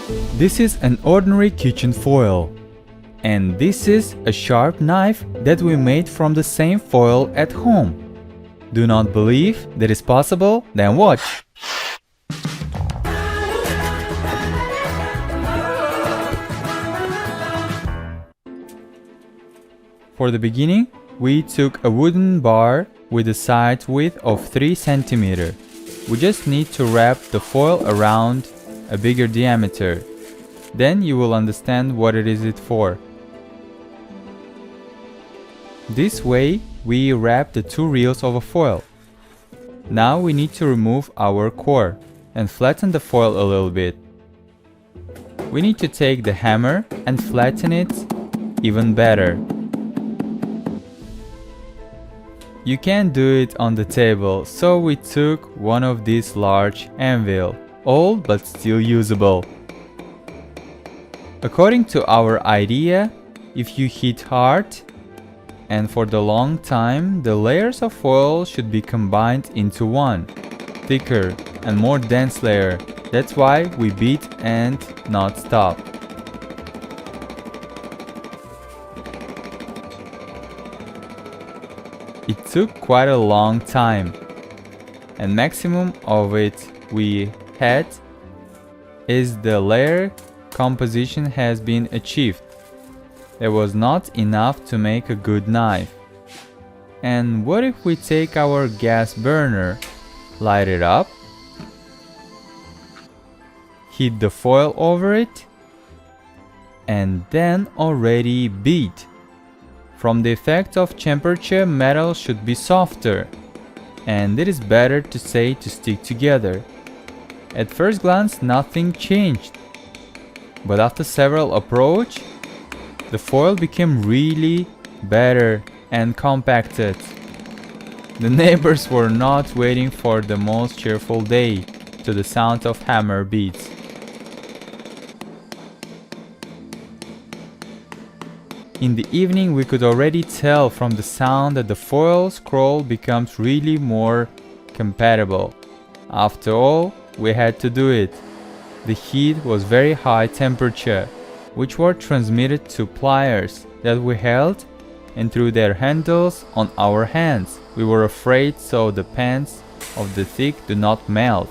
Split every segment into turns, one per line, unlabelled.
This is an ordinary kitchen foil. And this is a sharp knife that we made from the same foil at home. Do not believe that is possible? Then watch! For the beginning, we took a wooden bar with a side width of 3 cm. We just need to wrap the foil around a bigger diameter. Then you will understand what it is for. This way, we wrap the 2 reels of a foil. Now we need to remove our core and flatten the foil a little bit. We need to take the hammer and flatten it even better. You can't do it on the table, so we took one of these large anvil, old but still usable. According to our idea, if you hit hard and for the long time, the layers of foil should be combined into one, thicker and more dense layer. That's why we beat and not stop. It took quite a long time, and maximum of it we had is the layer composition has been achieved. There was not enough to make a good knife. And what if we take our gas burner, light it up, heat the foil over it, and then already beat? From the effect of temperature, metal should be softer, and it is better to say to stick together. At first glance, nothing changed, but after several approach, the foil became really better and compacted. The neighbors were not waiting for the most cheerful day to the sound of hammer beats. In the evening, we could already tell from the sound that the foil scroll becomes really more compatible. After all, we had to do it. The heat was very high temperature, which were transmitted to pliers that we held and through their handles on our hands. We were afraid so the pans of the thick do not melt.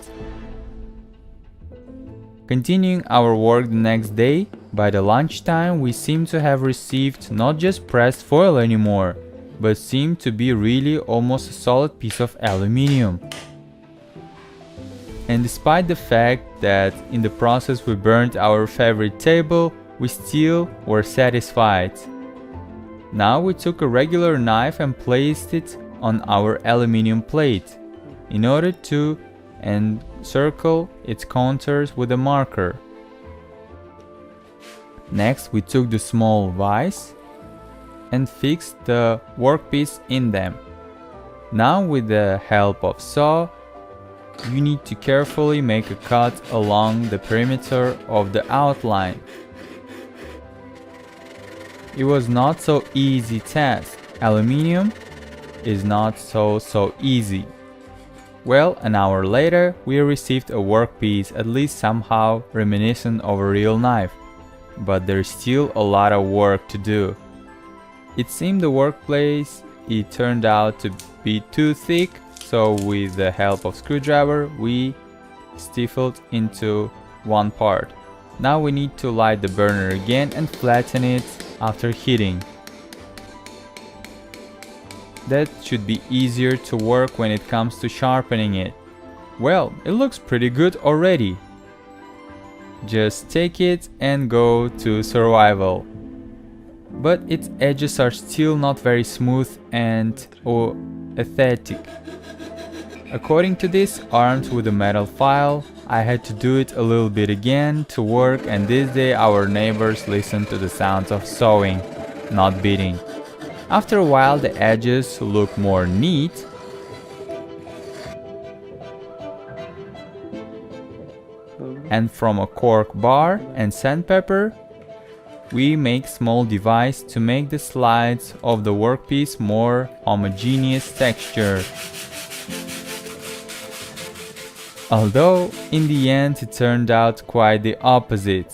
Continuing our work the next day, by the lunchtime we seemed to have received not just pressed foil anymore, but seemed to be really almost a solid piece of aluminium. And despite the fact that in the process we burned our favorite table, we still were satisfied. Now we took a regular knife and placed it on our aluminium plate in order to encircle its contours with a marker. Next, we took the small vise and fixed the workpiece in them. Now, with the help of saw, you need to carefully make a cut along the perimeter of the outline. It was not so easy task. Aluminium is not so easy. Well, an hour later, we received a workpiece at least somehow reminiscent of a real knife. But there's still a lot of work to do. It seemed the workpiece it turned out to be too thick, so with the help of screwdriver we stiffled into one part. Now we need to light the burner again and flatten it after heating. That should be easier to work when it comes to sharpening it. Well, it looks pretty good already. Just take it and go to survival. But its edges are still not very smooth and aesthetic. According to this, armed with a metal file, I had to do it a little bit again to work, and this day our neighbors listened to the sounds of sawing, not beating. After a while the edges look more neat. And from a cork bar and sandpaper, we make small device to make the slides of the workpiece more homogeneous texture. Although in the end it turned out quite the opposite.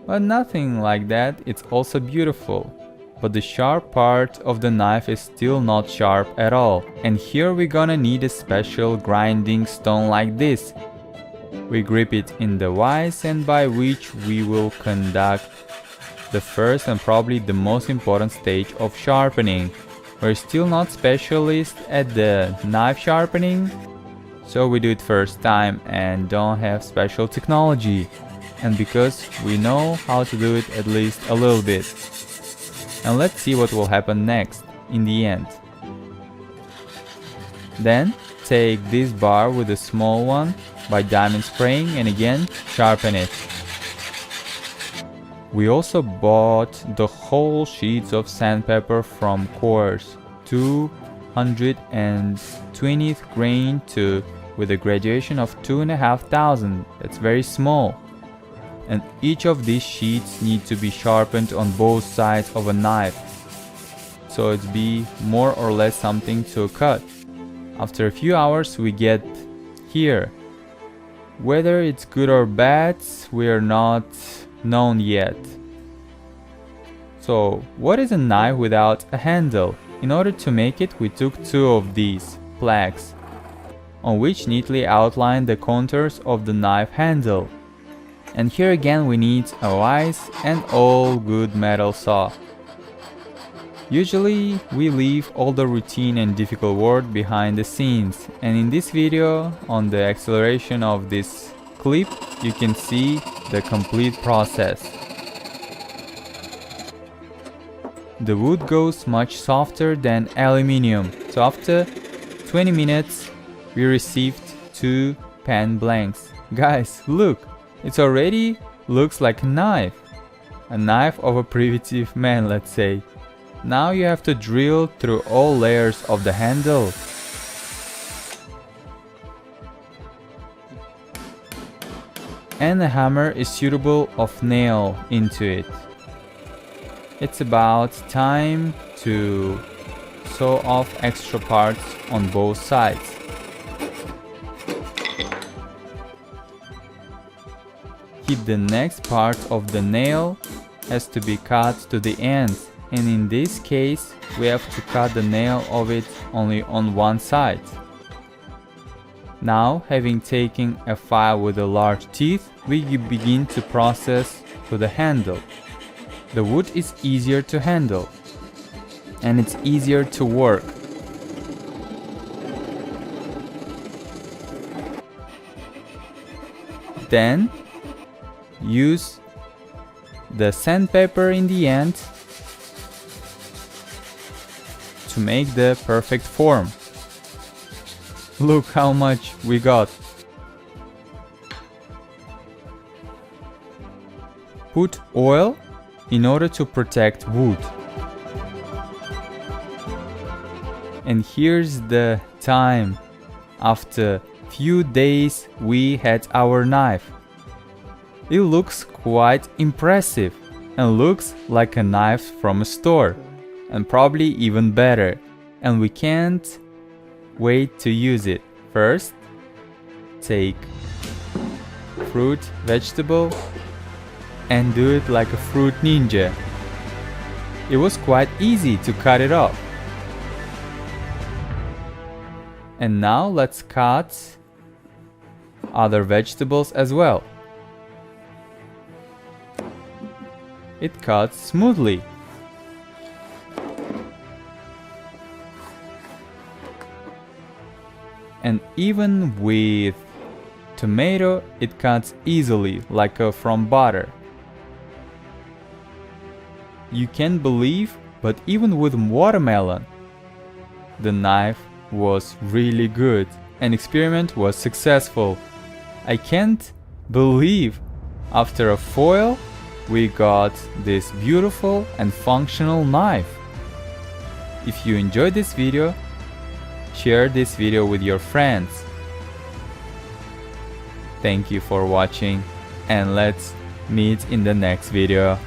But nothing like that, it's also beautiful. But the sharp part of the knife is still not sharp at all. And here we're gonna need a special grinding stone like this. We grip it in the vise, and by which we will conduct the first and probably the most important stage of sharpening. We're still not specialists at the knife sharpening, so we do it first time and don't have special technology. And because we know how to do it at least a little bit. And let's see what will happen next in the end. Then take this bar with a small one by diamond spraying and again sharpen it. We also bought the whole sheets of sandpaper from course 220th grain with a graduation of 2,500. That's very small. And each of these sheets need to be sharpened on both sides of a knife, so it's be more or less something to cut. After a few hours we get here. Whether it's good or bad, we are not known yet. So what is a knife without a handle? In order to make it, we took two of these plaques, on which neatly outline the contours of the knife handle. And here again we need a vise and all good metal saw. Usually we leave all the routine and difficult work behind the scenes, and in this video, on the acceleration of this clip, you can see the complete process. The wood goes much softer than aluminium, so after 20 minutes we received 2 pen blanks. Guys, look! It already looks like a knife of a primitive man, let's say. Now you have to drill through all layers of the handle. And a hammer is suitable of nail into it. It's about time to saw off extra parts on both sides. Hit the next part of the nail has to be cut to the end, and in this case we have to cut the nail of it only on one side. Now, having taken a file with a large teeth, we begin to process to the handle. The wood is easier to handle and it's easier to work. Then use the sandpaper in the end to make the perfect form. Look how much we got. Put oil in order to protect wood. And here's the time. After few days we had our knife. It looks quite impressive and looks like a knife from a store, and probably even better, and we can't wait to use it. First, take fruit, vegetable, and do it like a fruit ninja. It was quite easy to cut it off. And now let's cut other vegetables as well. It cuts smoothly. And even with tomato, it cuts easily, like from butter. You can't believe, but even with watermelon, the knife was really good and experiment was successful. I can't believe after a foil we got this beautiful and functional knife. If you enjoyed this video, share this video with your friends. Thank you for watching and let's meet in the next video.